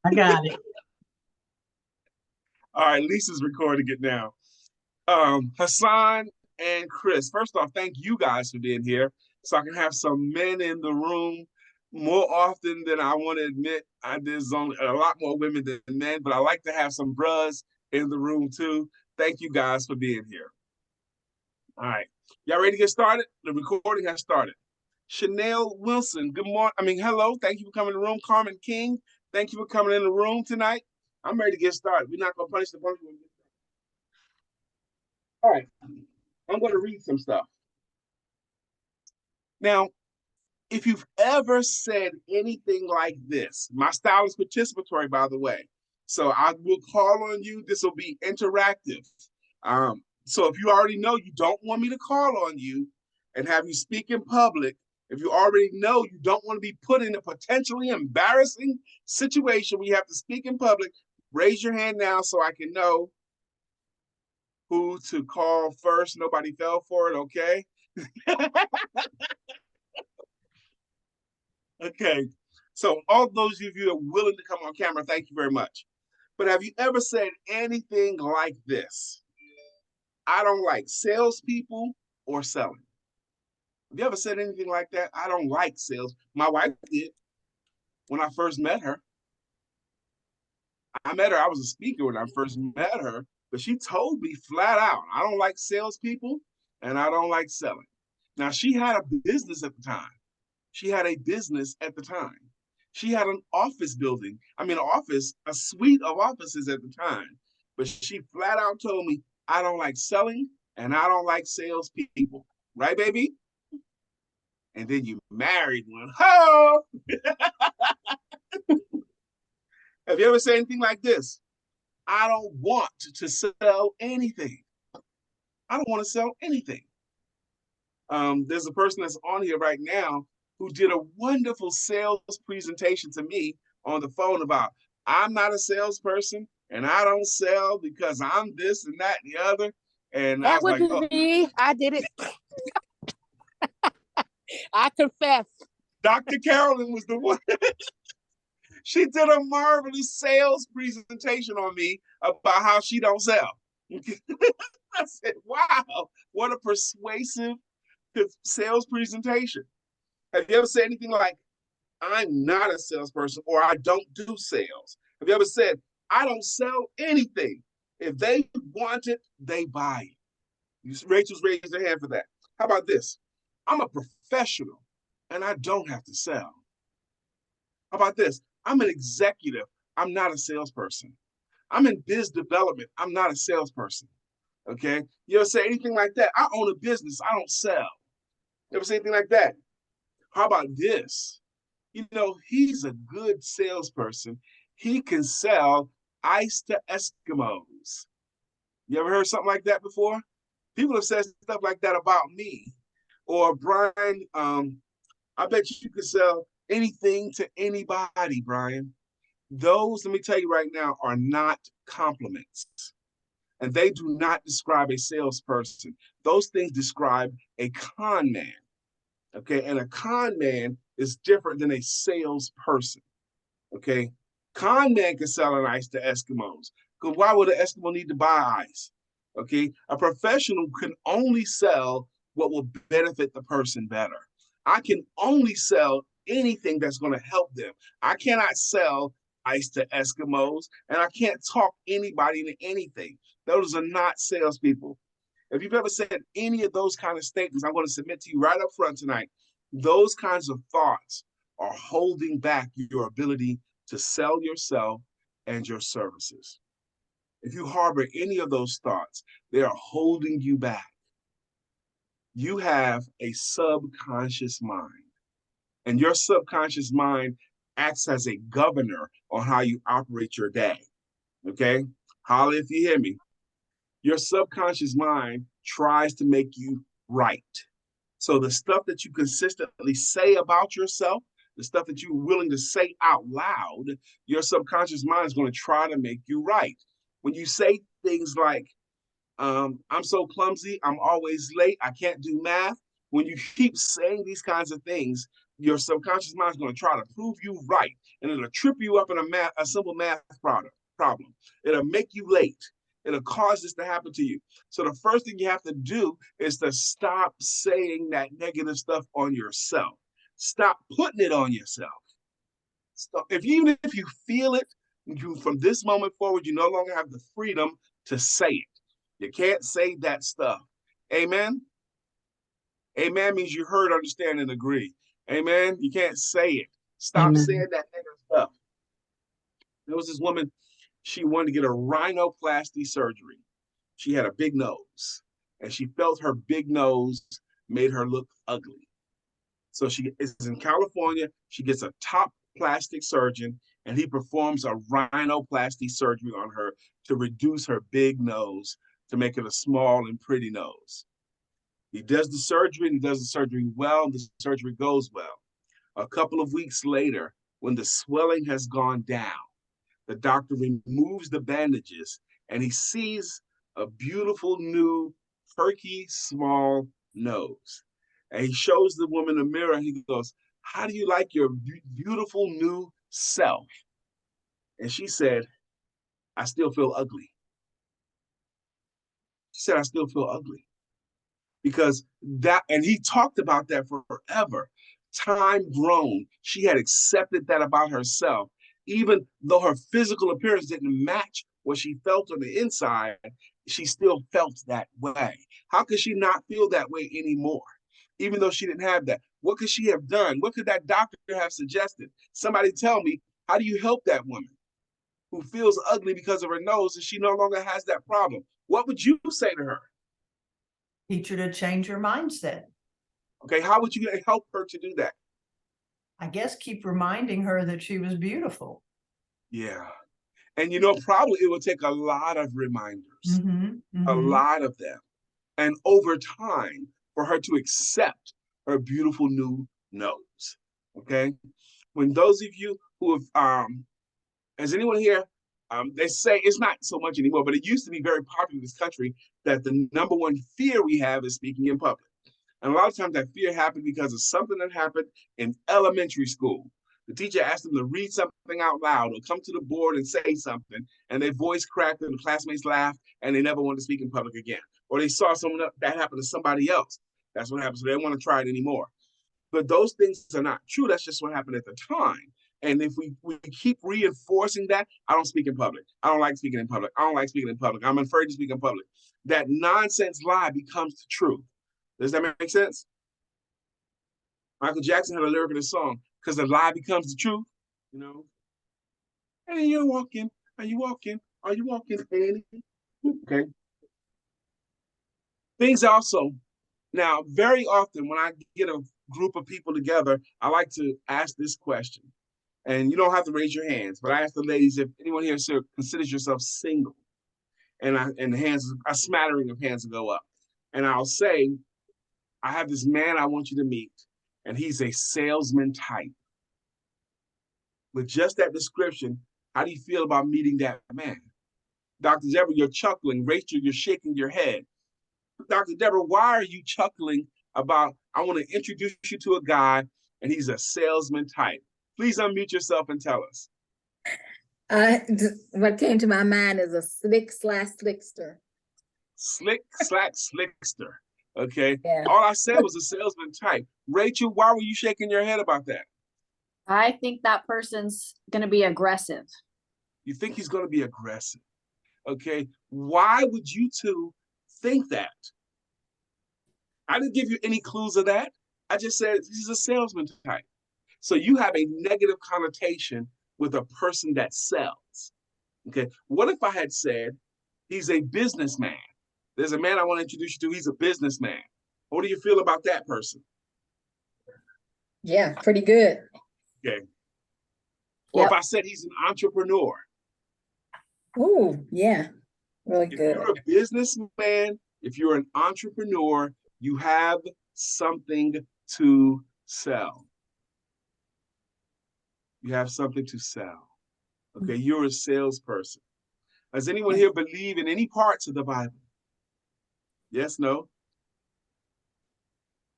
I got it. All right, Lisa's recording it now. Hassan and Chris, first off, thank you guys for being here so I can have some men in the room more often than I want to admit. There's only a lot more women than men, but I like to have some bros in the room too. Thank you guys for being here. All right. Y'all ready to get started? The recording has started. Chanel Wilson, good morning. Hello. Thank you for coming in the room. Carmen King, thank you for coming in the room tonight. I'm ready to get started. We're not going to punish the punishment. All right. I'm going to read some stuff. Now, if you've ever said anything like this, my style is participatory, by the way. So I will call on you. This will be interactive. So if you already know you don't want me to call on you and have you speak in public, if you already know you don't want to be put in a potentially embarrassing situation where you have to speak in public, raise your hand now so I can know who to call first. Nobody fell for it, okay? Okay. So all those of you who are willing to come on camera, thank you very much. But have you ever said anything like this? I don't like salespeople or selling. Have you ever said anything like that? I don't like sales. My wife did when I first met her. I met her, I was a speaker when I first met her, but she told me flat out, I don't like salespeople and I don't like selling. Now, she had a business at the time. She had a business at the time. She had an office building. A suite of offices at the time. But she flat out told me, I don't like selling and I don't like salespeople. Right, baby? And then you married one. Ho! Have you ever said anything like this? I don't want to sell anything. I don't want to sell anything. There's a person that's on here right now who did a wonderful sales presentation to me on the phone about I'm not a salesperson and I don't sell because I'm this and that and the other. And I That was was like, oh, me. I did it. I confess. Dr. Carolyn was the one. She did a marvelous sales presentation on me about how she don't sell. I said, wow, what a persuasive sales presentation. Have you ever said anything like, I'm not a salesperson or I don't do sales? Have you ever said, I don't sell anything? If they want it, they buy it. Rachel's raised her hand for that. How about this? I'm a professional and I don't have to sell. How about this? I'm an executive. I'm not a salesperson. I'm in biz development. I'm not a salesperson. Okay. You ever say anything like that? I own a business. I don't sell. You ever say anything like that? How about this? He's a good salesperson. He can sell ice to Eskimos. You ever heard something like that before? People have said stuff like that about me. Or Brian, I bet you could sell anything to anybody, Brian. Those, let me tell you right now, are not compliments. And they do not describe a salesperson. Those things describe a con man. Okay. And a con man is different than a salesperson. Okay. Con man can sell an ice to Eskimos. Because why would an Eskimo need to buy ice? Okay. A professional can only sell what will benefit the person better. I can only sell anything that's going to help them. I cannot sell ice to Eskimos, and I can't talk anybody into anything. Those are not salespeople. If you've ever said any of those kind of statements, I'm going to submit to you right up front tonight. Those kinds of thoughts are holding back your ability to sell yourself and your services. If you harbor any of those thoughts, they are holding you back. You have a subconscious mind, and your subconscious mind acts as a governor on how you operate your day. Okay? Holla if you hear me. Your subconscious mind tries to make you right. So the stuff that you consistently say about yourself, the stuff that you're willing to say out loud, your subconscious mind is going to try to make you right. When you say things like, I'm so clumsy, I'm always late, I can't do math, when you keep saying these kinds of things, your subconscious mind is going to try to prove you right, and it'll trip you up in a simple math problem. It'll make you late. It'll cause this to happen to you. So the first thing you have to do is to stop saying that negative stuff on yourself. Stop putting it on yourself. Stop. Even if you feel it, from this moment forward, you no longer have the freedom to say it. You can't say that stuff. Amen. Amen means you heard, understand, and agree. Amen. You can't say it. Stop saying Amen. that negative stuff. There was this woman, she wanted to get a rhinoplasty surgery. She had a big nose, and she felt her big nose made her look ugly. So she is in California. She gets a top plastic surgeon, and he performs a rhinoplasty surgery on her to reduce her big nose to make it a small and pretty nose. He does the surgery, and he does the surgery well, and the surgery goes well. A couple of weeks later, when the swelling has gone down, the doctor removes the bandages, and he sees a beautiful new, perky, small nose. And he shows the woman a mirror, and he goes, "How do you like your beautiful new self?" And she said, "I still feel ugly." She said, "I still feel ugly." Because that, and he talked about that for forever. Time grown, she had accepted that about herself, even though her physical appearance didn't match what she felt on the inside. She still felt that way. How could she not feel that way anymore, even though she didn't have that? What could she have done? What could that doctor have suggested? Somebody tell me, how do you help that woman who feels ugly because of her nose and she no longer has that problem? What would you say to her? Teach her to change her mindset. Okay, how would you help her to do that? I guess keep reminding her that she was beautiful. Yeah. And probably it will take a lot of reminders, a lot of them. And over time, for her to accept her beautiful new nose. Okay. When those of you who have, has anyone here, they say it's not so much anymore, but it used to be very popular in this country that the number one fear we have is speaking in public. And a lot of times that fear happened because of something that happened in elementary school. The teacher asked them to read something out loud or come to the board and say something, and their voice cracked and the classmates laughed and they never wanted to speak in public again. Or they saw someone that happened to somebody else. That's what happened. So they don't want to try it anymore. But those things are not true. That's just what happened at the time. And if we keep reinforcing that, I don't speak in public. I don't like speaking in public. I don't like speaking in public. I'm afraid to speak in public. That nonsense lie becomes the truth. Does that make sense? Michael Jackson had a lyric in his song, because the lie becomes the truth, you know. Hey, you're walking. Are you walking? Are you walking, Annie? Okay. Things also, now, very often when I get a group of people together, I like to ask this question. And you don't have to raise your hands, but I ask the ladies if anyone here considers yourself single. And the hands, a smattering of hands will go up. And I'll say, I have this man I want you to meet, and he's a salesman type. With just that description, how do you feel about meeting that man? Dr. Deborah, you're chuckling. Rachel, you're shaking your head. Dr. Deborah, why are you chuckling about, I want to introduce you to a guy, and he's a salesman type? Please unmute yourself and tell us. What came to my mind is a slickster. Slickster. Okay. Yeah. All I said was a salesman type. Rachel, why were you shaking your head about that? I think that person's going to be aggressive. You think he's going to be aggressive. Okay. Why would you two think that? I didn't give you any clues of that. I just said he's a salesman type. So you have a negative connotation with a person that sells. Okay. What if I had said he's a businessman? There's a man I want to introduce you to. He's a businessman. What do you feel about that person? Yeah, pretty good. Okay. Or if I said he's an entrepreneur. Oh, yeah, really If good. you're a businessman, if you're an entrepreneur, you have something to sell. You have something to sell. Okay, you're a salesperson. Does anyone here believe in any parts of the Bible? Yes, no?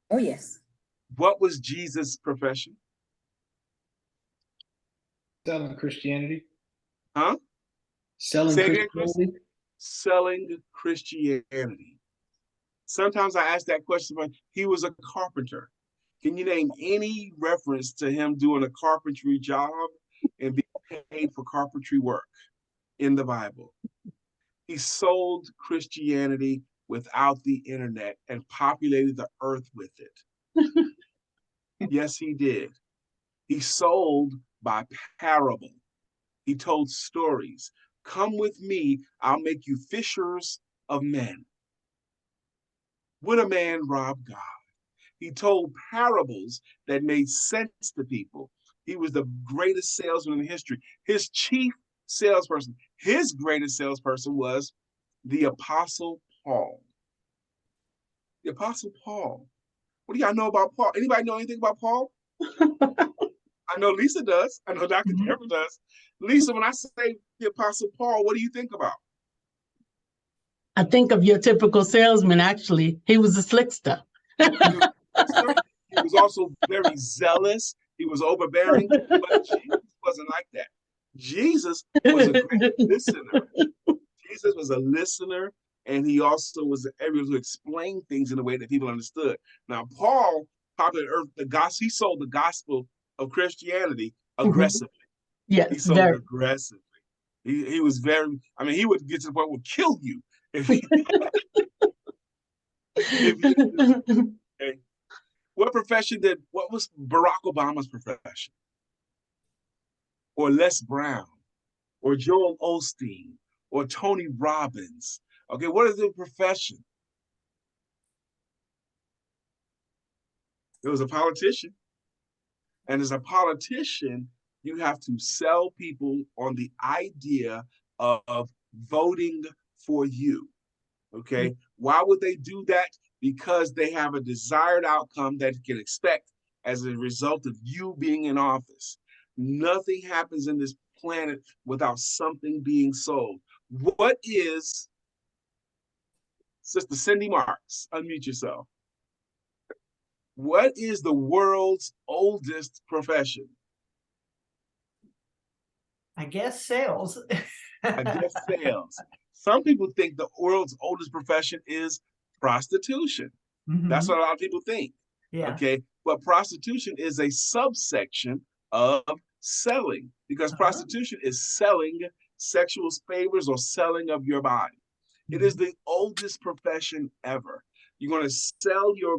Oh, yes. What was Jesus' profession? Selling Christianity. Huh? Selling Say again, Chris. Christianity. Selling Christianity. Sometimes I ask that question, but he was a carpenter. Can you name any reference to him doing a carpentry job and being paid for carpentry work in the Bible? He sold Christianity without the internet and populated the earth with it. Yes, he did. He sold by parable. He told stories. Come with me, I'll make you fishers of men. Would a man rob God? He told parables that made sense to people. He was the greatest salesman in history. His chief salesperson, his greatest salesperson was the Apostle Paul. The Apostle Paul. What do y'all know about Paul? Anybody know anything about Paul? I know Lisa does. I know Dr. Deborah does. Lisa, when I say the Apostle Paul, what do you think about? I think of your typical salesman, actually. He was a slickster. He was also very zealous. He was overbearing, but Jesus wasn't like that. Jesus was a great listener. Jesus was a listener, and he also was able to explain things in a way that people understood. Now, Paul populated the gospel. He sold the gospel of Christianity aggressively. Yes, He sold it aggressively. He was very. I mean, he would get to the point where kill you if he. Okay. What was Barack Obama's profession? Or Les Brown, or Joel Osteen, or Tony Robbins? Okay, what is their profession? It was a politician. And as a politician, you have to sell people on the idea of voting for you. Okay, why would they do that? Because they have a desired outcome that you can expect as a result of you being in office. Nothing happens in this planet without something being sold. What is, Sister Cindy Marks, unmute yourself. What is the world's oldest profession? I guess sales. I guess sales. Some people think the world's oldest profession is prostitution. That's what a lot of people think. Yeah. Okay. But prostitution is a subsection of selling, because prostitution is selling sexual favors or selling of your body. It is the oldest profession ever. You're going to sell your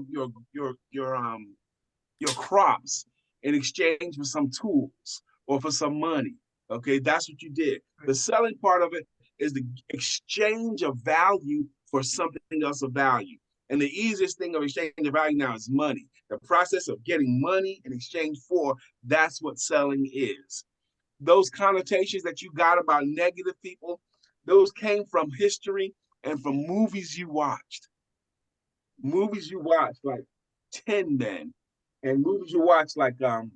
crops in exchange for some tools or for some money. Okay, that's what you did. The selling part of it is the exchange of value for something else of value. And the easiest thing of exchange of value now is money. The process of getting money in exchange for, that's what selling is. Those connotations that you got about negative people, those came from history and from movies you watched. Movies you watched like Tin Men, and movies you watched like Glengarry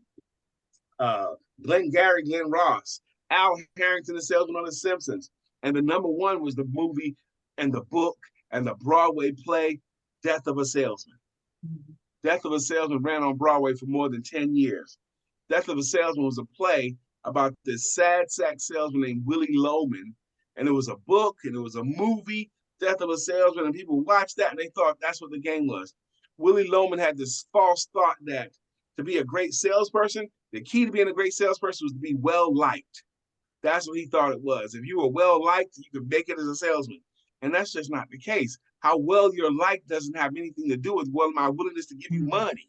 Glen Ross, Al Harrington, the salesman on The Simpsons. And the number one was the movie and the book and the Broadway play, Death of a Salesman. Death of a Salesman ran on Broadway for more than 10 years. Death of a Salesman was a play about this sad sack salesman named Willie Loman. And it was a book and it was a movie, Death of a Salesman, and people watched that and they thought that's what the game was. Willie Loman had this false thought that to be a great salesperson, the key to being a great salesperson was to be well-liked. That's what he thought it was. If you were well-liked, you could make it as a salesman. And that's just not the case. How well you're liked doesn't have anything to do with my willingness to give you money.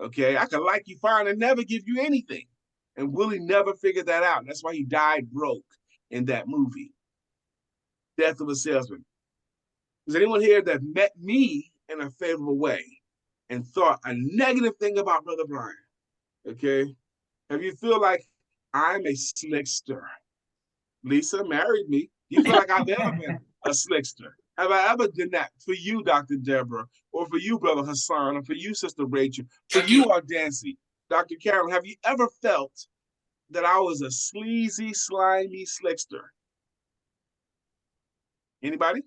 Okay, I could like you fine and never give you anything. And Willie never figured that out. That's why he died broke in that movie, Death of a Salesman. Is anyone here that met me in a favorable way and thought a negative thing about Brother Brian? Okay, have you feel like I'm a slickster? Lisa married me. You feel like I've ever been a slickster? Have I ever done that for you, Dr. Deborah, or for you, Brother Hassan, or for you, Sister Rachel, for you, Dancy, Dr. Carol? Have you ever felt that I was a sleazy, slimy slickster? Anybody?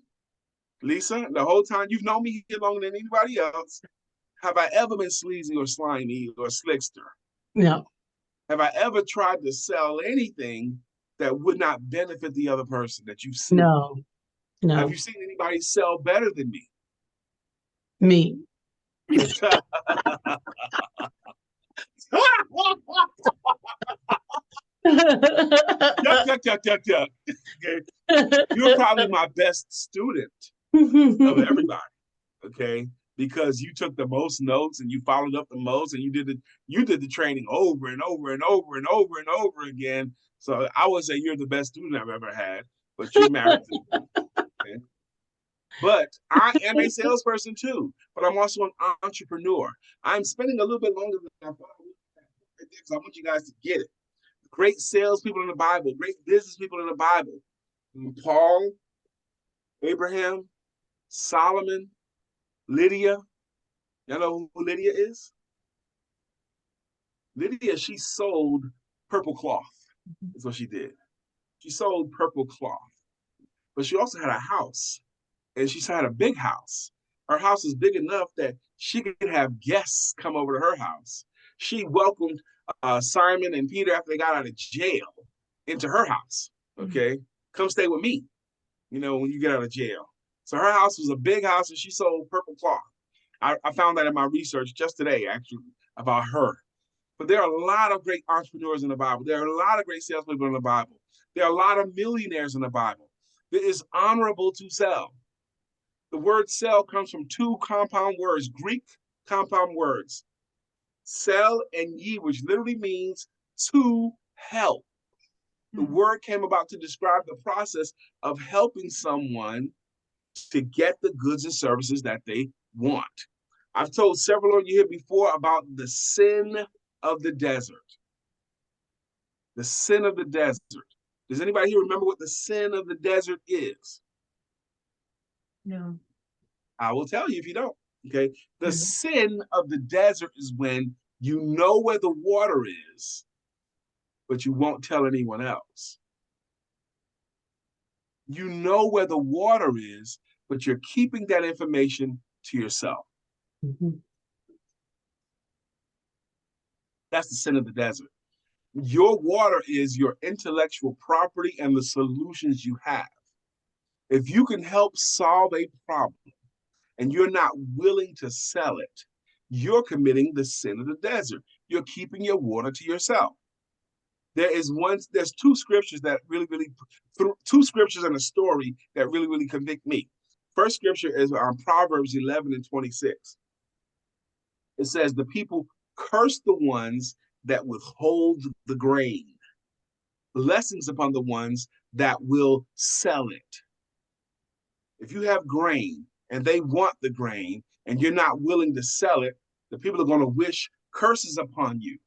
Lisa, the whole time you've known me here longer than anybody else. Have I ever been sleazy or slimy or slickster? No, Have I ever tried to sell anything that would not benefit the other person that you've seen? no, Have no. you seen anybody sell better than me? Me. yuck, yuck, yuck, yuck, yuck. Okay. You're probably my best student of everybody. Okay. Because you took the most notes and you followed up the most and you did the training over and over and over and over and over again. So I would say you're the best student I've ever had, but you're married to me. Okay? But I am a salesperson too, but I'm also an entrepreneur. I'm spending a little bit longer than I thought I would because I want you guys to get it. Great salespeople in the Bible, great business people in the Bible. Paul, Abraham, Solomon, Lydia. Y'all know who Lydia is? Lydia, she sold purple cloth. That's what she did. She sold purple cloth. But she also had a house. And she had a big house. Her house was big enough that she could have guests come over to her house. She welcomed Simon and Peter after they got out of jail into her house. Okay, come stay with me, when you get out of jail. So her house was a big house and she sold purple cloth. I found that in my research just today, actually, about her. But there are a lot of great entrepreneurs in the Bible. There are a lot of great salespeople in the Bible. There are a lot of millionaires in the Bible. It is honorable to sell. The word sell comes from two compound words, Greek compound words, sell and ye, which literally means to help. The word came about to describe the process of helping someone to get the goods and services that they want. I've told several of you here before about the sin of the desert. The sin of the desert. Does anybody here remember what the sin of the desert is? No. I will tell you if you don't. Okay. The sin of the desert is when you know where the water is, but you won't tell anyone else. You know where the water is, but you're keeping that information to yourself. That's the sin of the desert. Your water is your intellectual property and the solutions you have. If you can help solve a problem and you're not willing to sell it, you're committing the sin of the desert. You're keeping your water to yourself. There's two scriptures that two scriptures and a story that really convict me. First scripture is Proverbs 11:26. It says, the people curse the ones that withhold the grain. Blessings upon the ones that will sell it. If you have grain and they want the grain and you're not willing to sell it, the people are going to wish curses upon you.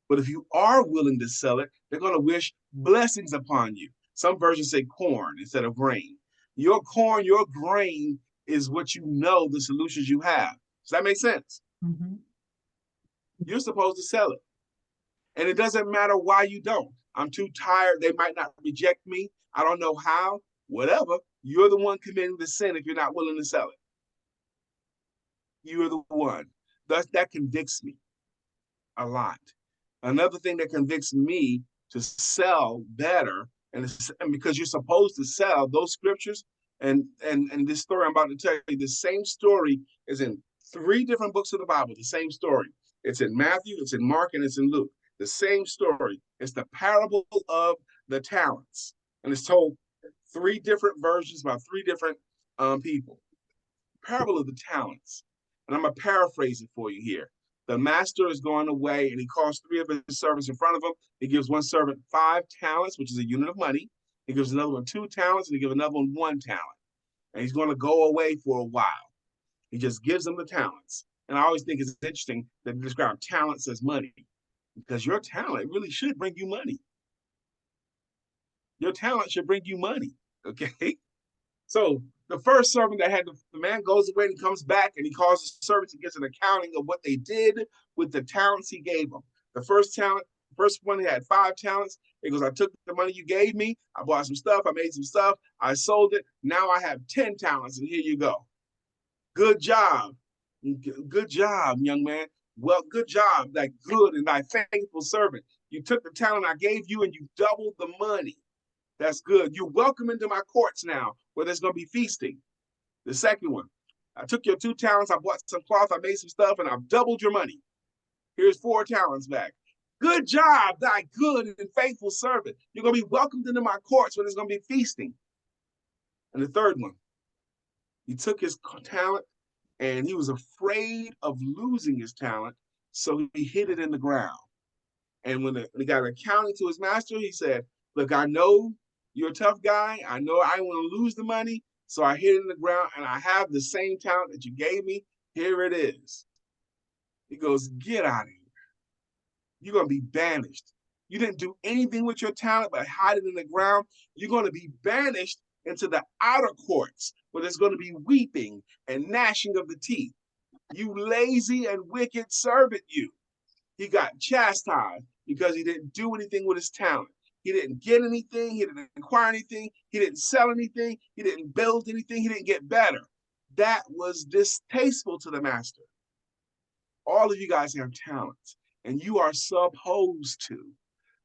But if you are willing to sell it, they're going to wish blessings upon you. Some versions say corn instead of grain. Your corn, your grain is what you know, the solutions you have. Does that make sense? Mm-hmm. You're supposed to sell it. And it doesn't matter why you don't. I'm too tired. They might not reject me. I don't know how. Whatever. You're the one committing the sin if you're not willing to sell it. You're the one. Thus, that convicts me a lot. Another thing that convicts me to sell better, and because you're supposed to sell those scriptures, and this story I'm about to tell you, the same story is in 3 different books of the Bible, the same story. It's in Matthew, it's in Mark, and it's in Luke. The same story. It's the parable of the talents. And it's told 3 different versions by 3 different people. Parable of the talents. And I'm going to paraphrase it for you here. The master is going away and he calls 3 of his servants in front of him. He gives one servant 5 talents, which is a unit of money. He gives another one 2 talents and he gives another one 1 talent. And he's going to go away for a while. He just gives them the talents. And I always think it's interesting that they describe talents as money, because your talent really should bring you money. Your talent should bring you money, okay? So the first servant that had the man goes away and he comes back and he calls the servants and gets an accounting of what they did with the talents he gave them. The first one had 5 talents. He goes, I took the money you gave me, I bought some stuff, I made some stuff, I sold it. Now I have 10 talents and here you go. Good job. Good job, young man. Well, good job, thy good and thy faithful servant. You took the talent I gave you and you doubled the money. That's good. You're welcome into my courts now, where there's going to be feasting. The second one, I took your 2 talents, I bought some cloth, I made some stuff, and I've doubled your money. Here's 4 talents back. Good job, thy good and faithful servant. You're going to be welcomed into my courts where there's going to be feasting. And the third one, he took his talent and he was afraid of losing his talent, so he hid it in the ground. And when he got accounting to his master, he said, look, I know you're a tough guy. I know I want to lose the money, so I hid it in the ground, and I have the same talent that you gave me. Here it is. He goes, get out of here. You're going to be banished. You didn't do anything with your talent but hide it in the ground. You're going to be banished into the outer courts where there's going to be weeping and gnashing of the teeth. You lazy and wicked servant, you. He got chastised because he didn't do anything with his talent. He didn't get anything. He didn't acquire anything. He didn't sell anything. He didn't build anything. He didn't get better. That was distasteful to the master. All of you guys have talents, and you are supposed to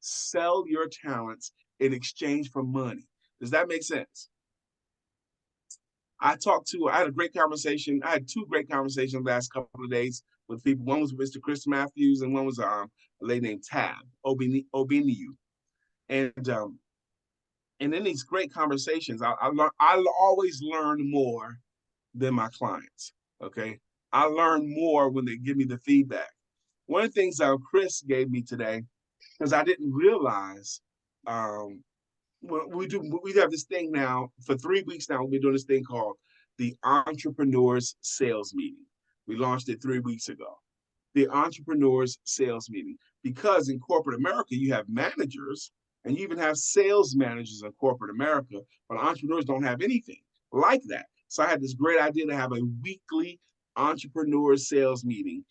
sell your talents in exchange for money. Does that make sense? I had a great conversation. I had 2 great conversations the last couple of days with people. One was with Mr. Chris Matthews, and one was a lady named Tab Obiniu. And in these great conversations, I always learn more than my clients. Okay, I learn more when they give me the feedback. One of the things Chris gave me today, because I didn't realize, we have this thing now for 3 weeks now. We've been doing this thing called the Entrepreneurs Sales Meeting. We launched it 3 weeks ago. The Entrepreneurs Sales Meeting, because in corporate America you have managers and you even have sales managers in corporate America, but entrepreneurs don't have anything like that. So I had this great idea to have a weekly entrepreneur sales meeting.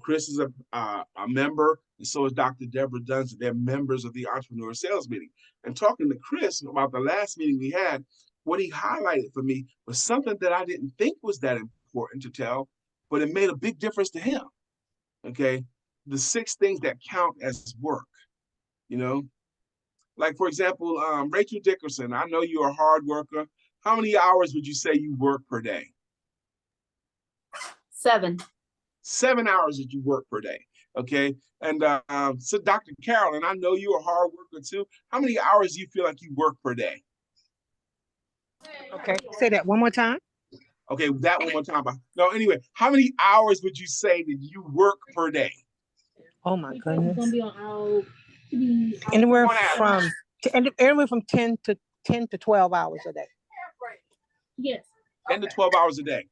Chris is a member, and so is Dr. Deborah Dunstan. They're members of the Entrepreneur Sales Meeting. And talking to Chris about the last meeting we had, what he highlighted for me was something that I didn't think was that important to tell, but it made a big difference to him. Okay, the 6 things that count as work. Like for example, Rachel Dickerson. I know you're a hard worker. How many hours would you say you work per day? 7. 7 hours that you work per day. Okay. And so Dr. Carolyn, I know you're a hard worker too. How many hours do you feel like you work per day? Okay, say that one more time. Okay, that one more time. No, anyway, how many hours would you say that you work per day? Oh my goodness. Anywhere from 10 to 12 hours a day. Yes. 10 to 12 hours a day.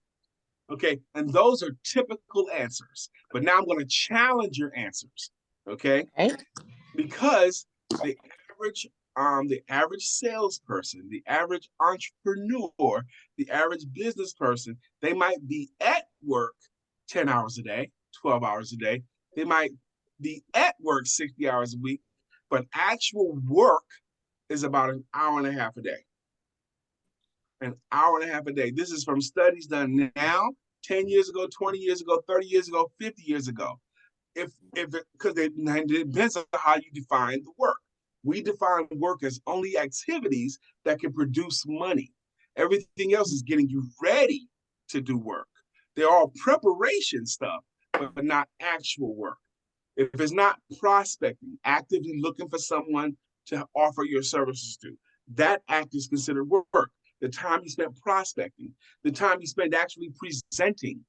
Okay, and those are typical answers. But now I'm going to challenge your answers. Okay? Because the average salesperson, the average entrepreneur, the average business person, they might be at work 10 hours a day, 12 hours a day. They might be at work 60 hours a week, but actual work is about an hour and a half a day. An hour and a half a day. This is from studies done now, 10 years ago, 20 years ago, 30 years ago, 50 years ago. Because it depends on how you define the work. We define work as only activities that can produce money. Everything else is getting you ready to do work. They're all preparation stuff, but not actual work. If it's not prospecting, actively looking for someone to offer your services to, that act is considered work. The time you spend prospecting, the time you spend actually presenting,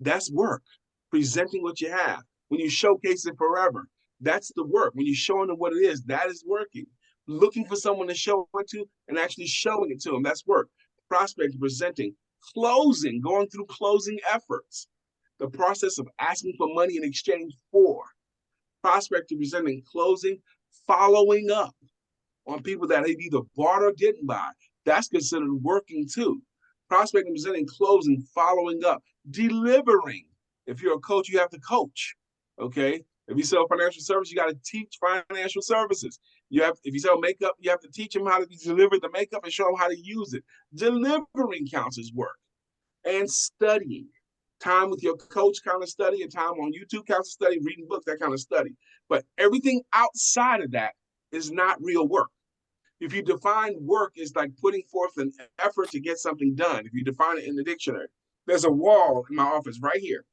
that's work. Presenting what you have. When you showcase it forever, that's the work. When you're showing them what it is, that is working. Looking for someone to show it to and actually showing it to them, that's work. Prospecting, presenting, closing, going through closing efforts. The process of asking for money in exchange for. Prospecting, presenting, closing, following up on people that have either bought or didn't buy. That's considered working too. Prospecting, presenting, closing, following up, delivering. If you're a coach, you have to coach. Okay. If you sell financial services, you got to teach financial services. If you sell makeup, you have to teach them how to deliver the makeup and show them how to use it. Delivering counts as work. And studying. Time with your coach kind of study, and time on YouTube kind of study, reading books, that kind of study. But everything outside of that is not real work. If you define work as like putting forth an effort to get something done, if you define it in the dictionary, there's a wall in my office right here.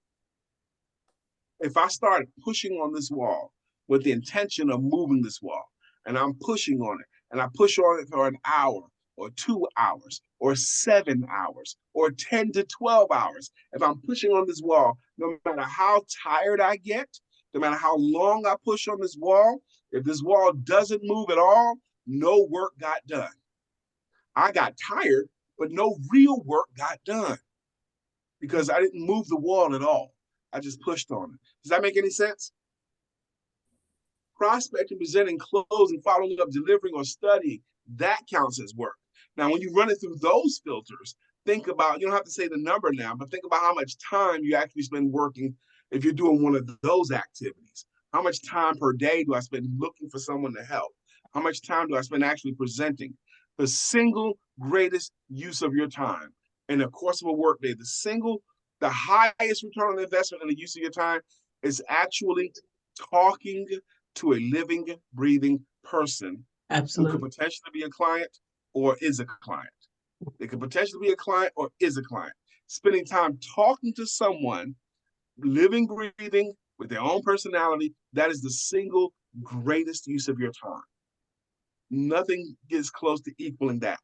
If I started pushing on this wall with the intention of moving this wall, and I'm pushing on it, and I push on it for an hour or 2 hours or 7 hours or 10 to 12 hours, if I'm pushing on this wall, no matter how tired I get, no matter how long I push on this wall, if this wall doesn't move at all, no work got done. I got tired, but no real work got done because I didn't move the wall at all. I just pushed on it. Does that make any sense? Prospecting, presenting, closing, following up, delivering, or studying, that counts as work. Now, when you run it through those filters, think about, you don't have to say the number now, but think about how much time you actually spend working if you're doing one of those activities. How much time per day do I spend looking for someone to help? How much time do I spend actually presenting? The single greatest use of your time in the course of a workday, the highest return on investment in the use of your time is actually talking to a living, breathing person who could Absolutely. potentially be a client or is a client. They could potentially be a client or is a client. Spending time talking to someone, living, breathing, with their own personality, that is the single greatest use of your time. Nothing gets close to equaling that,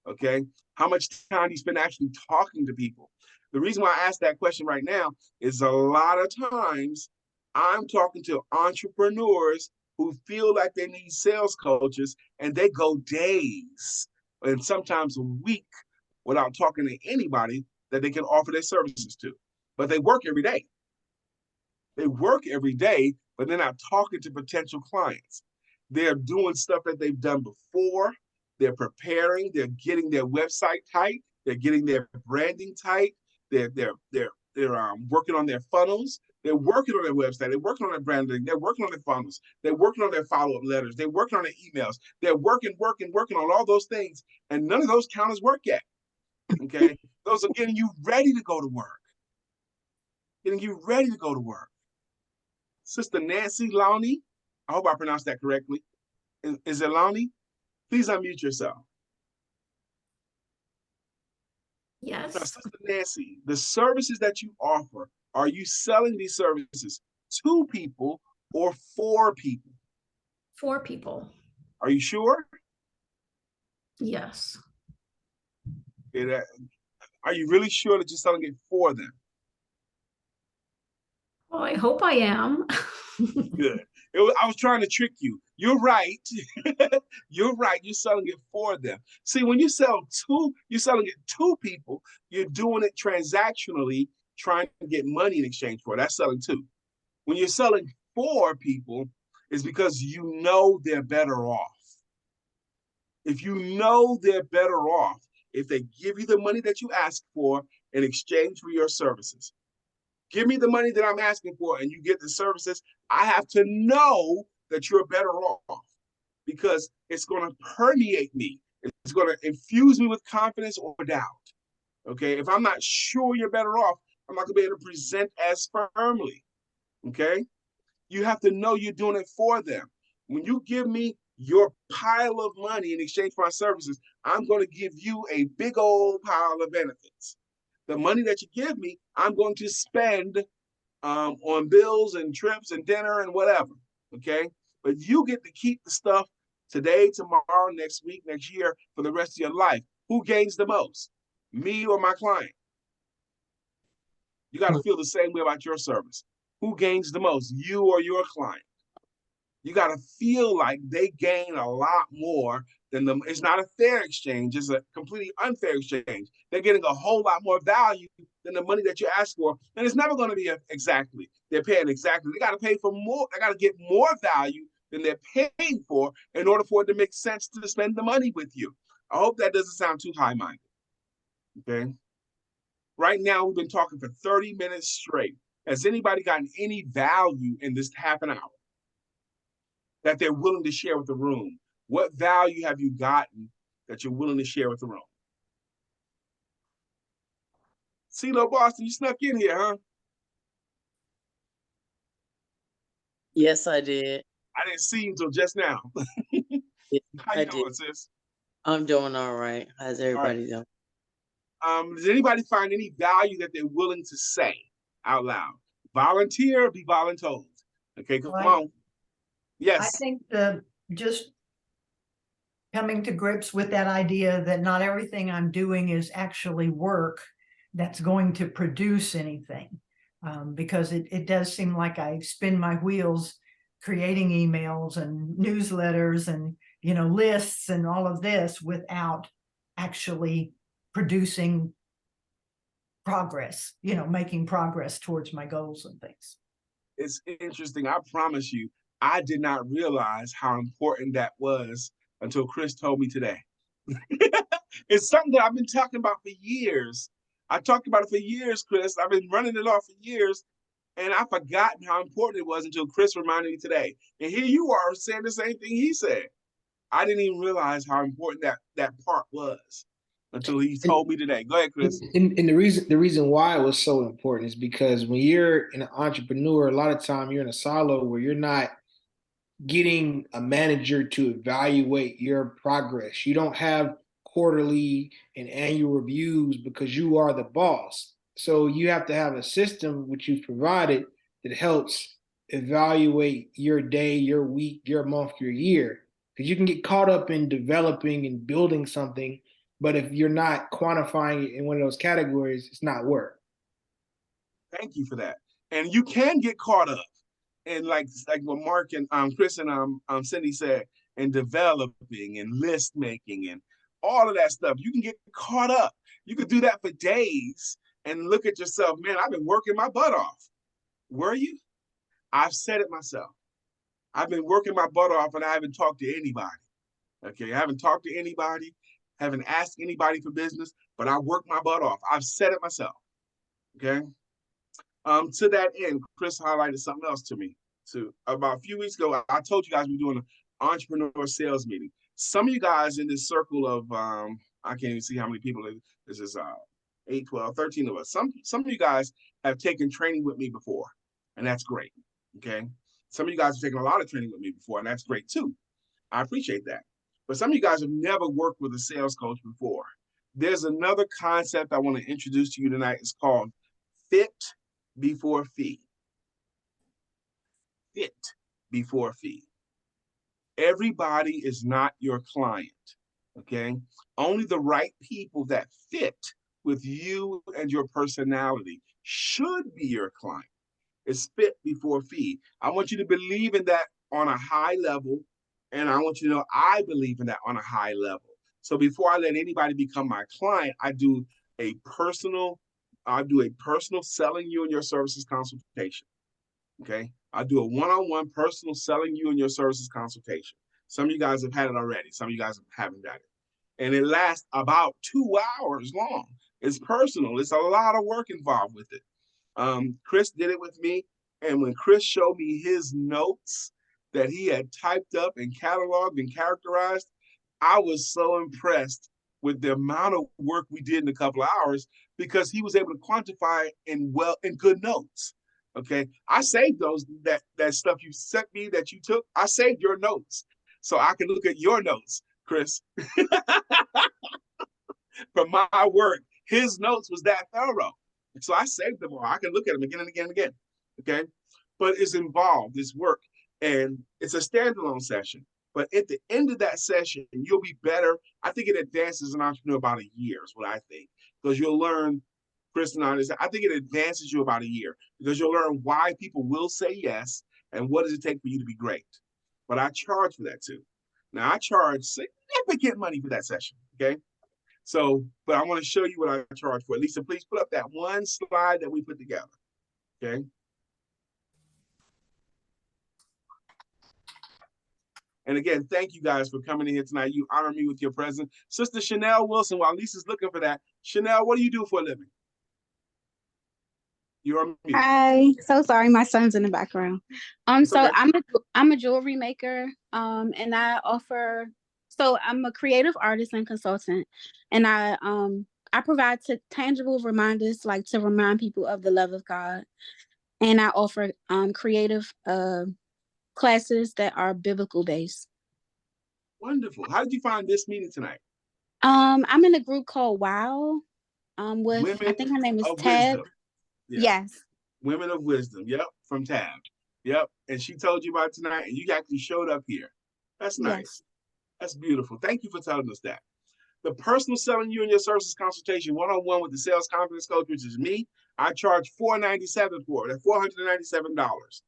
okay? How much time do you spend actually talking to people? The reason why I ask that question right now is a lot of times I'm talking to entrepreneurs who feel like they need sales coaches, and they go days and sometimes a week without talking to anybody that they can offer their services to. But they work every day. They work every day, but they're not talking to potential clients. They're doing stuff that they've done before. They're preparing. They're getting their website tight. They're getting their branding tight. They're working on their funnels. They're working on their website. They're working on their branding. They're working on their funnels. They're working on their follow-up letters. They're working on their emails. They're working on all those things. And none of those count as work yet. Okay? Those are getting you ready to go to work. Getting you ready to go to work. Sister Nancy Lowney, I hope I pronounced that correctly. Is it Lowney? Please unmute yourself. Now, Yes, Sister Nancy, the services that you offer, are you selling these services to people or for people? 4 people. Are you sure? Yes. Are you really sure that you're selling it for them? Well, I hope I am. Good. I was trying to trick you. You're right. You're right. You're selling it for them. See, when you're selling it to people, you're doing it transactionally, trying to get money in exchange for it. That's selling to. When you're selling for people, it's because you know they're better off. If you know they're better off, if they give you the money that you ask for in exchange for your services, give me the money that I'm asking for and you get the services, I have to know that you're better off because it's going to permeate me. It's going to infuse me with confidence or doubt. Okay. If I'm not sure you're better off, I'm not going to be able to present as firmly. Okay. You have to know you're doing it for them. When you give me your pile of money in exchange for my services, I'm going to give you a big old pile of benefits. The money that you give me, I'm going to spend on bills and trips and dinner and whatever. Okay. But you get to keep the stuff today, tomorrow, next week, next year, for the rest of your life. Who gains the most? Me or my client? You got to feel the same way about your service. Who gains the most? You or your client? You got to feel like they gain a lot more than them. It's not a fair exchange. It's a completely unfair exchange. They're getting a whole lot more value than the money that you ask for. And it's never going to be exactly. They're paying exactly. They got to pay for more. They got to get more value than they're paying for in order for it to make sense to spend the money with you. I hope that doesn't sound too high-minded. Okay. Right now, we've been talking for 30 minutes straight. Has anybody gotten any value in this half an hour that they're willing to share with the room? What value have you gotten that you're willing to share with the room? CeeLo Boston, you snuck in here, huh? Yes, I did. I didn't see you until just now. Yes, How I you did. doing, sis? I'm doing all right. How's All right. everybody doing? Does anybody find any value that they're willing to say out loud? Volunteer or be voluntold? Okay, come Right. on. I Yes. think just coming to grips with that idea that not everything I'm doing is actually work that's going to produce anything. Because it does seem like I spin my wheels creating emails and newsletters and, lists and all of this without actually producing progress, making progress towards my goals and things. It's interesting. I promise you, I did not realize how important that was until Chris told me today. It's something that I've been talking about for years. I talked about it for years, Chris. I've been running it off for years, and I've forgotten how important it was until Chris reminded me today. And here you are saying the same thing he said. I didn't even realize how important that part was until he told me today. Go ahead, Chris. And the reason why it was so important is because when you're an entrepreneur, a lot of time you're in a silo where you're not getting a manager to evaluate your progress. You don't have quarterly and annual reviews because you are the boss. So you have to have a system which you've provided that helps evaluate your day, your week, your month, your year. Because you can get caught up in developing and building something, but if you're not quantifying it in one of those categories, it's not work. Thank you for that. And you can get caught up. And like what Mark and Chris and Cindy said, and developing and list making and all of that stuff, you can get caught up. You could do that for days and look at yourself, man, I've been working my butt off. Were you? I've said it myself. I've been working my butt off and I haven't talked to anybody. Okay, I haven't talked to anybody, haven't asked anybody for business, but I worked my butt off. I've said it myself. Okay. To that end, Chris highlighted something else to me. So about a few weeks ago, I told you guys we're doing an entrepreneur sales meeting. Some of you guys in this circle of I can't even see how many people. This is 8, 12, 13 of us. Some of you guys have taken training with me before, and that's great. Okay. Some of you guys have taken a lot of training with me before, and that's great too. I appreciate that. But some of you guys have never worked with a sales coach before. There's another concept I want to introduce to you tonight. It's called fit before fee. Fit before fee. Everybody is not your client, okay? Only the right people that fit with you and your personality should be your client. It's fit before fee. I want you to believe in that on a high level, and I want you to know I believe in that on a high level. So before I let anybody become my client, I do a personal selling you and your services consultation. Okay. I do a one-on-one personal selling you and your services consultation. Some of you guys have had it already. Some of you guys haven't done it. And it lasts about 2 hours long. It's personal. It's a lot of work involved with it. Chris did it with me. And when Chris showed me his notes that he had typed up and cataloged and characterized, I was so impressed with the amount of work we did in a couple of hours because he was able to quantify in good notes. Okay. I saved that stuff you sent me that you took. I saved your notes so I can look at your notes, Chris. From my work, his notes was that thorough. So I saved them all. I can look at them again and again and again. Okay. But it's involved, it's work. And it's a standalone session. But at the end of that session, you'll be better. I think it advances an entrepreneur about a year, is what I think. Because you'll learn, Chris and I think it advances you about a year. Because you'll learn why people will say yes and what does it take for you to be great. But I charge for that too. Now, I charge significant money for that session, okay? So, but I want to show you what I charge for. Lisa, please put up that one slide that we put together, okay? And again, thank you guys for coming in here tonight. You honor me with your presence. Sister Chanel Wilson, while Lisa's looking for that, Chanel, what do you do for a living? You're on mute. Hi, so sorry, my son's in the background. So okay. I'm a jewelry maker, and I offer. So I'm a creative artist and consultant, and I I provide tangible reminders, like to remind people of the love of God, and I offer creative classes that are biblical based. Wonderful. How did you find this meeting tonight? I'm in a group called Wow. With I Women think her name is of Tab. Wisdom. Yeah. Yes. Women of Wisdom. Yep. From Tab. Yep. And she told you about tonight, and you actually showed up here. That's nice. Yes. That's beautiful. Thank you for telling us that. The personal selling you and your services consultation one-on-one with the sales confidence coach, which is me, I charge $497 for it. That's $497.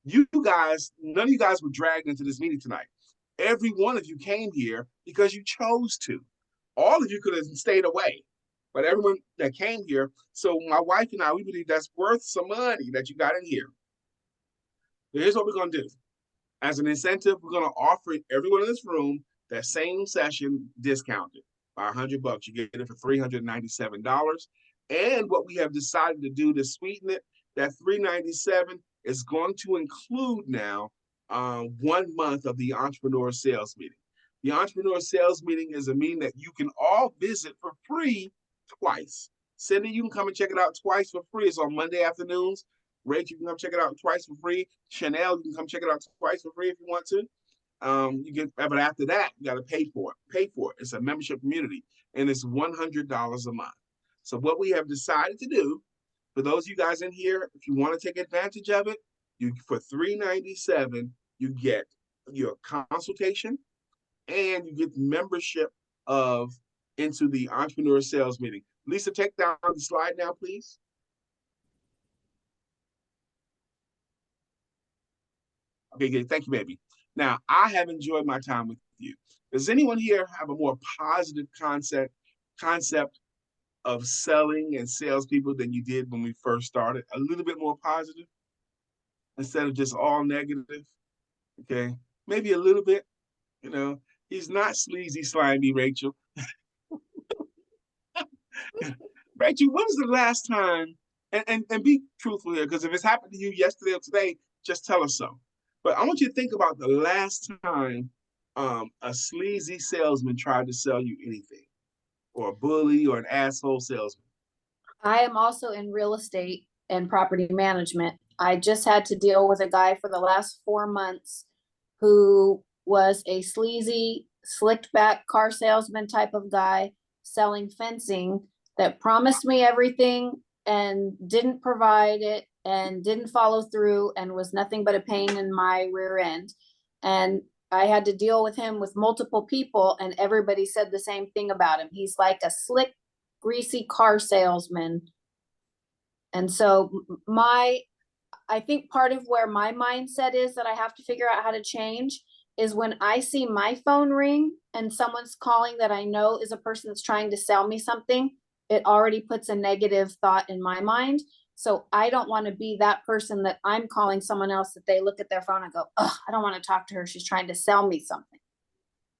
You guys, none of you guys were dragged into this meeting tonight. Every one of you came here because you chose to. All of you could have stayed away, but everyone that came here. So my wife and I, we believe that's worth some money that you got in here. So here's what we're going to do. As an incentive, we're going to offer everyone in this room that same session discounted by $100. You get it for $397. And what we have decided to do to sweeten it, that $397 is going to include now 1 month of the entrepreneur sales meeting. The entrepreneur sales meeting is a meeting that you can all visit for free twice. Cindy, you can come and check it out twice for free. It's on Monday afternoons. Rachel, you can come check it out twice for free. Chanel, you can come check it out twice for free if you want to. You get, but after that, you got to pay for it. Pay for it. It's a membership community, and it's $100 a month. So what we have decided to do, for those of you guys in here, if you want to take advantage of it, you for $397, you get your consultation, and you get membership of into the entrepreneur sales meeting. Lisa, take down the slide now, please. Okay, good. Thank you, baby. Now, I have enjoyed my time with you. Does anyone here have a more positive concept of selling and salespeople than you did when we first started? A little bit more positive instead of just all negative? Okay, maybe a little bit. You know, he's not sleazy, slimy, Rachel. Rachel, when was the last time, and be truthful here, because if it's happened to you yesterday or today, just tell us so. But I want you to think about the last time a sleazy salesman tried to sell you anything, or a bully or an asshole salesman. I am also in real estate and property management. I just had to deal with a guy for the last 4 months who was a sleazy, slicked back car salesman type of guy selling fencing that promised me everything and didn't provide it and didn't follow through and was nothing but a pain in my rear end. And I had to deal with him with multiple people, and everybody said the same thing about him. He's like a slick, greasy car salesman. And so I think part of where my mindset is that I have to figure out how to change is when I see my phone ring and someone's calling that I know is a person that's trying to sell me something, it already puts a negative thought in my mind. So I don't want to be that person that I'm calling someone else that they look at their phone and go, oh, I don't want to talk to her. She's trying to sell me something.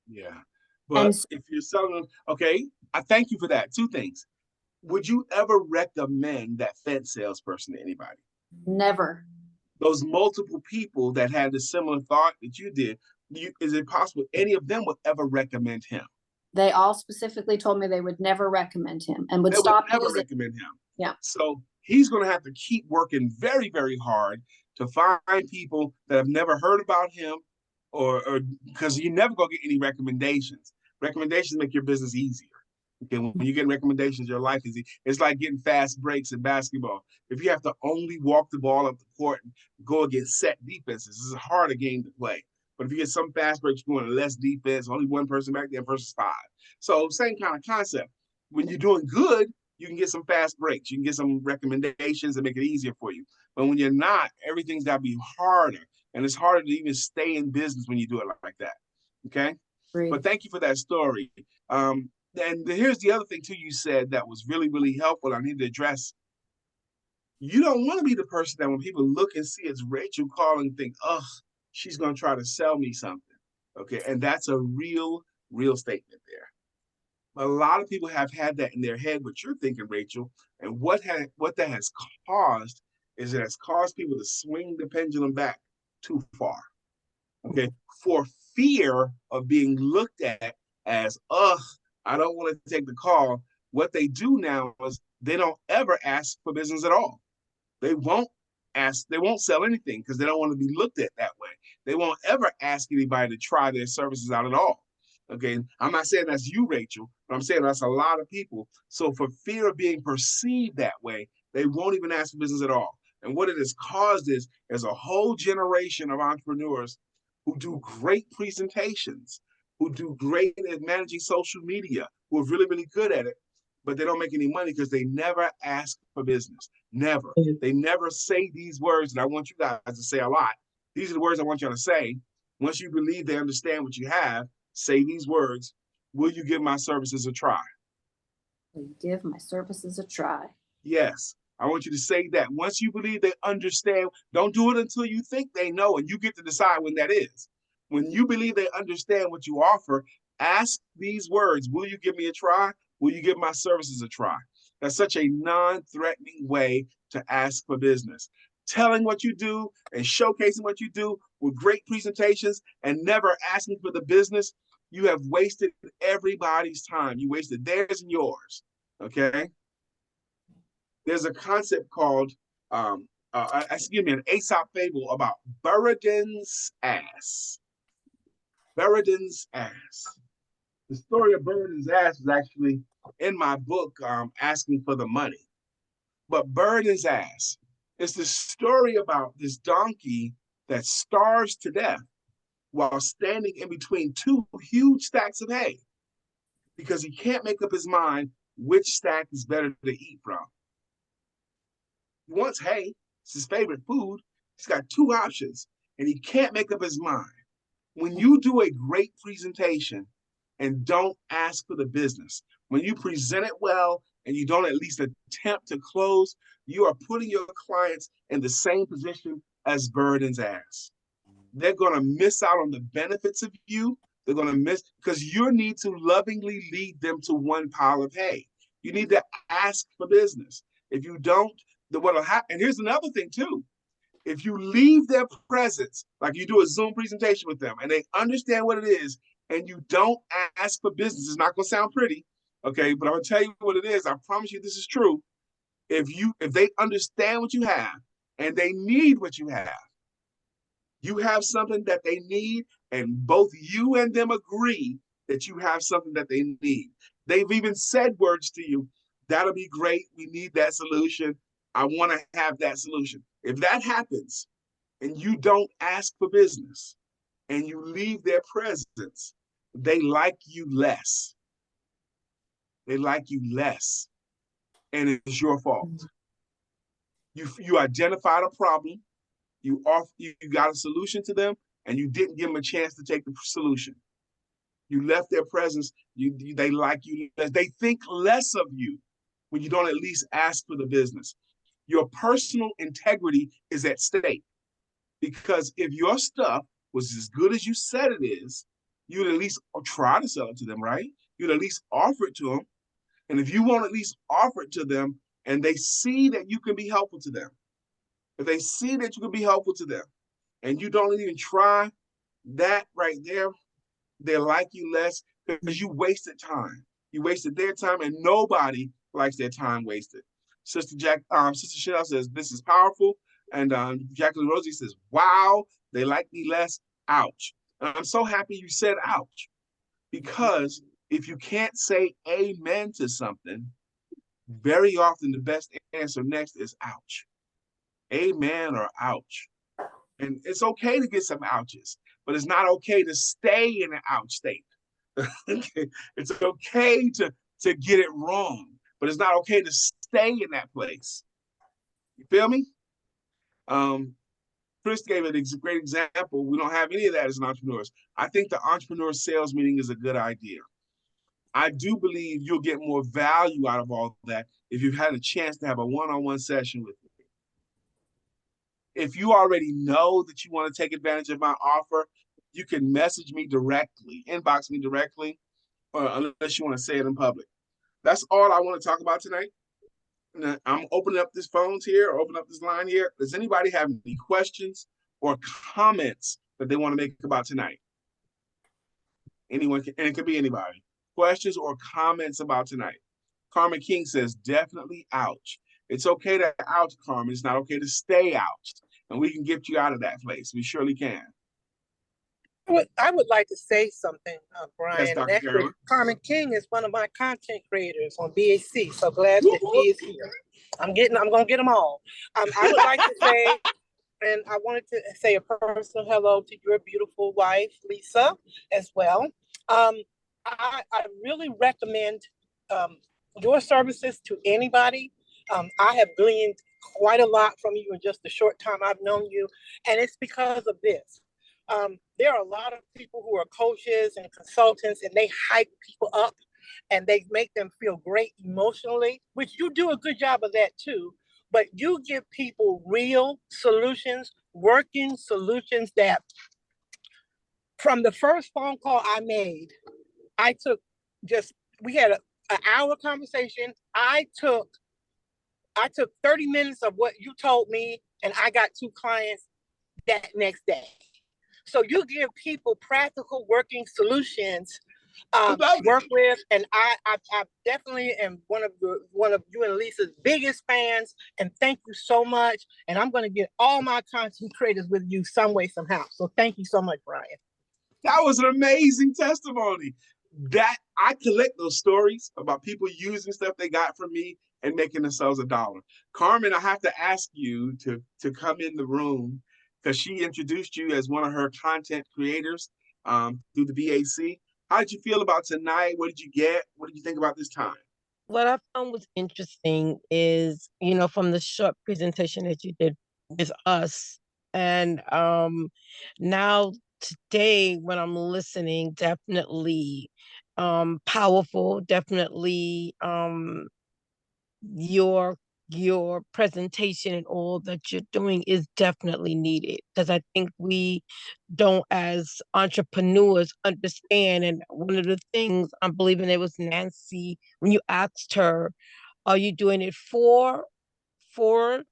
Yeah. But And if you're selling, okay, I thank you for that. 2 things. Would you ever recommend that fence salesperson to anybody? never. Those multiple people that had the similar thought that you did, is it possible any of them would ever recommend him? They all specifically told me they would never recommend him and would They would stop never using. recommend him. Yeah. So he's going to have to keep working very, very hard to find people that have never heard about him, or because you're never going to get any recommendations. Recommendations make your business easier. Okay, when you get recommendations, your life is easy. It's like getting fast breaks in basketball. If you have to only walk the ball up the court and go against set defenses, this is a harder game to play. But if you get some fast breaks going less defense, only one person back there versus 5. So same kind of concept. When you're doing good, you can get some fast breaks. You can get some recommendations that make it easier for you. But when you're not, everything's got to be harder. And it's harder to even stay in business when you do it like that. Okay? Agreed. But thank you for that story. And here's the other thing, too, you said that was really, really helpful. I need to address. You don't want to be the person that when people look and see it's Rachel calling, think, oh, she's going to try to sell me something. Okay? And that's a real, real statement there. A lot of people have had that in their head, what you're thinking, Rachel. And what that has caused is it has caused people to swing the pendulum back too far. Okay? For fear of being looked at as, I don't want to take the call. What they do now is they don't ever ask for business at all. They won't sell anything because they don't want to be looked at that way. They won't ever ask anybody to try their services out at all. Okay, I'm not saying that's you, Rachel, but I'm saying that's a lot of people. So for fear of being perceived that way, they won't even ask for business at all. And what it has caused is a whole generation of entrepreneurs who do great presentations, who do great at managing social media, who are really, really good at it, but they don't make any money because they never ask for business. Never. They never say these words, and I want you guys to say a lot. These are the words I want you to say. Once you believe they understand what you have, say these words. Will you give my services a try? Will you give my services a try? Yes. I want you to say that. Once you believe they understand, don't do it until you think they know, and you get to decide when that is. When you believe they understand what you offer, ask these words. Will you give me a try? Will you give my services a try? That's such a non-threatening way to ask for business. Telling what you do and showcasing what you do with great presentations and never asking for the business, you have wasted everybody's time. You wasted theirs and yours, okay? There's a concept called, an Aesop fable about Buridan's ass. Buridan's ass. The story of Buridan's ass is actually in my book, Asking for the Money. But Buridan's ass is the story about this donkey that starves to death while standing in between two huge stacks of hay because he can't make up his mind which stack is better to eat from. He wants hay, it's his favorite food. He's got two options and he can't make up his mind. When you do a great presentation and don't ask for the business, when you present it well and you don't at least attempt to close, you are putting your clients in the same position as Buridan's ass. They're going to miss out on the benefits of you. They're going to miss because you need to lovingly lead them to one pile of hay. You need to ask for business. If you don't, what'll happen? And here's another thing too. If you leave their presence, like you do a Zoom presentation with them and they understand what it is, and you don't ask for business, it's not going to sound pretty, okay? But I'm going to tell you what it is. I promise you this is true. If they understand what you have and they need what you have something that they need, and both you and them agree that you have something that they need. They've even said words to you. That'll be great. We need that solution. I want to have that solution. If that happens and you don't ask for business and you leave their presence, they like you less. They like you less. And it's your fault. You identified a problem, you got a solution to them, and you didn't give them a chance to take the solution. You left their presence, they like you less. They think less of you when you don't at least ask for the business. Your personal integrity is at stake. Because if your stuff was as good as you said it is, you'd at least try to sell it to them, right? You'd at least offer it to them. And if you won't at least offer it to them and they see that you can be helpful to them, if they see that you can be helpful to them and you don't even try, that right there, they like you less because you wasted time. You wasted their time and nobody likes their time wasted. Sister Chanel says, this is powerful. And Jacqueline Rosie says, wow, they like me less. Ouch. And I'm so happy you said ouch, because if you can't say amen to something, very often the best answer next is ouch. Amen or ouch. And it's okay to get some ouches, but it's not okay to stay in an ouch state. It's okay to get it wrong, but it's not okay to stay in that place. You feel me? Chris gave it a great example. We don't have any of that as entrepreneurs. I think the entrepreneur sales meeting is a good idea. I do believe you'll get more value out of all that if you've had a chance to have a one-on-one session with me. If you already know that you want to take advantage of my offer, you can message me directly, inbox me directly, or unless you want to say it in public. That's all I want to talk about tonight. I'm opening up these phones here, or open up this line here. Does anybody have any questions or comments that they want to make about tonight? Anyone can, and it could be anybody. Questions or comments about tonight? Carmen King says, definitely ouch. It's okay to ouch, Carmen. It's not okay to stay ouched. And we can get you out of that place. We surely can. I would like to say something, Yes, Brian. And Dr. actually, Carolyn. Carmen King is one of my content creators on BAC. So glad Whoop, that she whoop. is here. I'm gonna get them all. I would like to say, and I wanted to say a personal hello to your beautiful wife, Lisa, as well. I really recommend your services to anybody. I have gleaned quite a lot from you in just the short time I've known you, and it's because of this. There are a lot of people who are coaches and consultants, and they hype people up and they make them feel great emotionally, which you do a good job of that too. But you give people real solutions, working solutions that from the first phone call I made, I took just, we had an hour conversation. I took 30 minutes of what you told me, and I got 2 clients that next day. So you give people practical working solutions to work with, and I definitely am one of you and Lisa's biggest fans. And thank you so much. And I'm going to get all my content creators with you some way somehow. So thank you so much, Brian. That was an amazing testimony. That I collect those stories about people using stuff they got from me and making themselves $1. Carmen, I have to ask you to come in the room because she introduced you as one of her content creators through the BAC. How did you feel about tonight? What did you get? What did you think about this time? What I found was interesting is, from the short presentation that you did with us, and now today when I'm listening, definitely powerful, definitely your presentation and all that you're doing is definitely needed, because I think we don't, as entrepreneurs, understand. And one of the things, I'm believing it was Nancy, when you asked her, are you doing it for the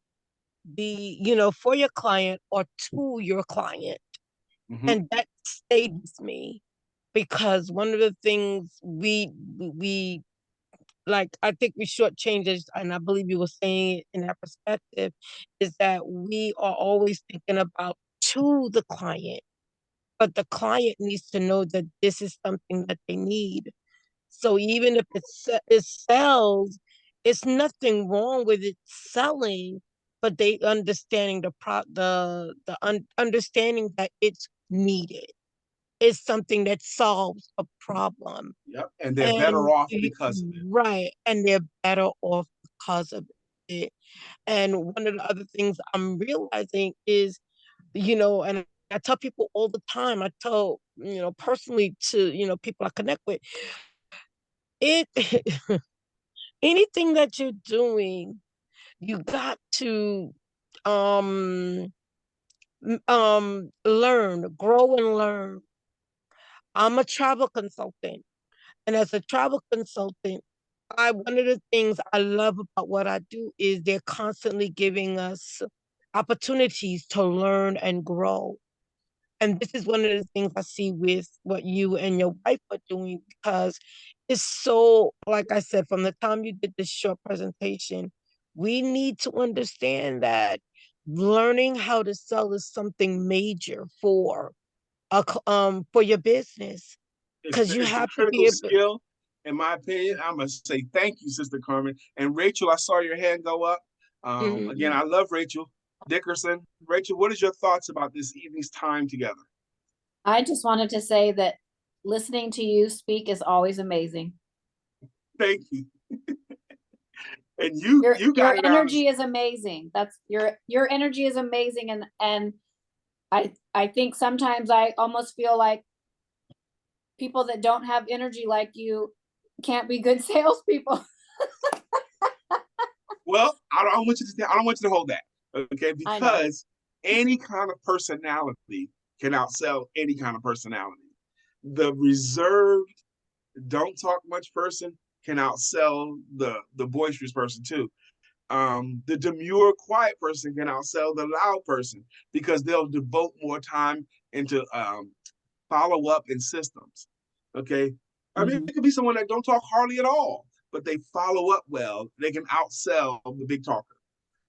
for your client or to your client? And that stayed with me, because one of the things we like, I think we shortchange it, and I believe you were saying it in that perspective, is that we are always thinking about to the client, but the client needs to know that this is something that they need. So even if it sells, it's nothing wrong with it selling, but they understanding understanding that it's needed. It's something that solves a problem. Yep. And they're better off because of it. Right. And they're better off because of it. And one of the other things I'm realizing is, and I tell people all the time, I tell, personally to, people I connect with, it anything that you're doing, you got to learn, grow and learn. I'm a travel consultant, and as a travel consultant, one of the things I love about what I do is they're constantly giving us opportunities to learn and grow. And this is one of the things I see with what you and your wife are doing, because it's so, like I said, from the time you did this short presentation, we need to understand that learning how to sell is something major for your business, because you It's a have to be critical able. skill, in my opinion. I must say thank you, Sister Carmen. And Rachel, I saw your hand go up. Again, I love Rachel Dickerson. Rachel, what is your thoughts about this evening's time together? I just wanted to say that listening to you speak is always amazing. Thank you. And you got your energy is amazing. That's your energy is amazing, and I think sometimes I almost feel like people that don't have energy like you can't be good salespeople. Well, I don't want you to hold that, okay? Because any kind of personality can outsell any kind of personality. The reserved, don't talk much person can outsell the boisterous person too. The demure, quiet person can outsell the loud person because they'll devote more time into follow up and systems. Okay, I mean, it could be someone that don't talk hardly at all, but they follow up well, they can outsell the big talker.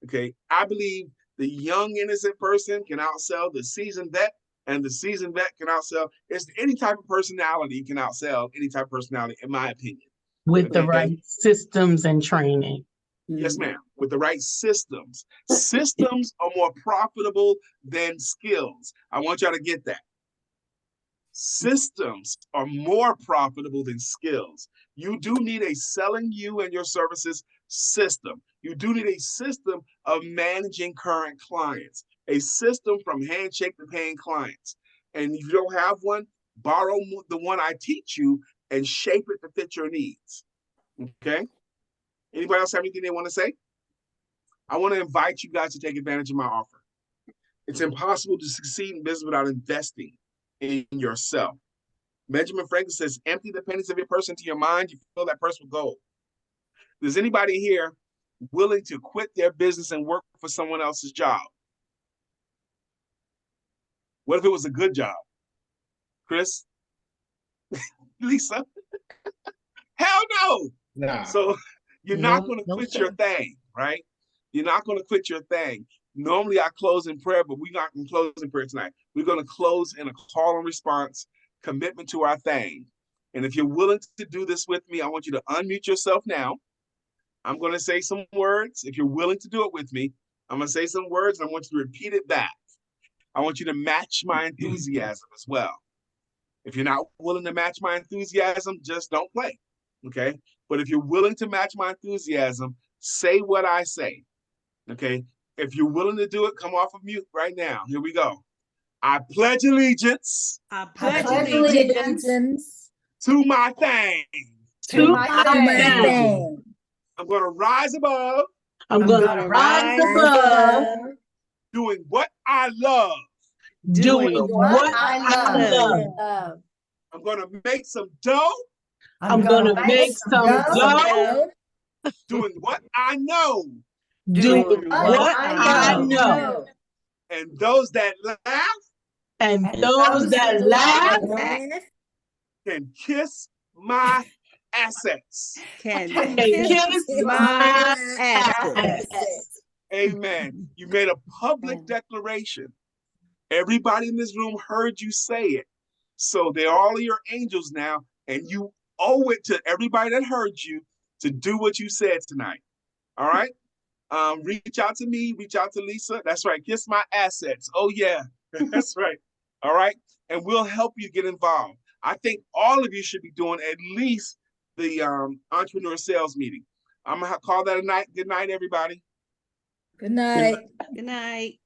Okay. I believe the young, innocent person can outsell the seasoned vet, and the seasoned vet can outsell. It's any type of personality can outsell any type of personality, in my opinion. With the Okay? right systems and training. Yes, ma'am. With the right systems. Systems are more profitable than skills. I want y'all to get that. Systems are more profitable than skills. You do need a selling you and your services system. You do need a system of managing current clients, a system from handshake to paying clients. And if you don't have one, borrow the one I teach you and shape it to fit your needs. Okay? Anybody else have anything they want to say? I want to invite you guys to take advantage of my offer. It's impossible to succeed in business without investing in yourself. Benjamin Franklin says, empty the pennies of your purse into your mind, you fill that purse with gold. Is anybody here willing to quit their business and work for someone else's job? What if it was a good job? Chris? Lisa? Hell no! Nah. So you're No, not going to no quit sir. your thing, right? You're not going to quit your thing. Normally I close in prayer, but we're not going to close in prayer tonight. We're going to close in a call and response, commitment to our thing. And if you're willing to do this with me, I want you to unmute yourself now. I'm going to say some words. If you're willing to do it with me, I'm going to say some words and I want you to repeat it back. I want you to match my enthusiasm as well. If you're not willing to match my enthusiasm, just don't play, okay? But if you're willing to match my enthusiasm, say what I say, okay? If you're willing to do it, come off of mute right now. Here we go. I pledge allegiance I pledge allegiance to my thing. to my thing. I'm going to rise above I'm gonna rise above doing what I love. doing what I love. I'm going to make some dough I'm gonna make some dough doing what I know. doing what I know. And those that laugh And those that laugh can kiss my assets. can kiss my assets. Amen. You made a public declaration. Everybody in this room heard you say it. So they're all your angels now, and you owe it to everybody that heard you to do what you said tonight. All right? Reach out to me, reach out to Lisa. That's right. Kiss my assets. Oh, yeah. That's right. All right? And we'll help you get involved. I think all of you should be doing at least the entrepreneur sales meeting. I'm going to call that a night. Good night, everybody. Good night. Good night.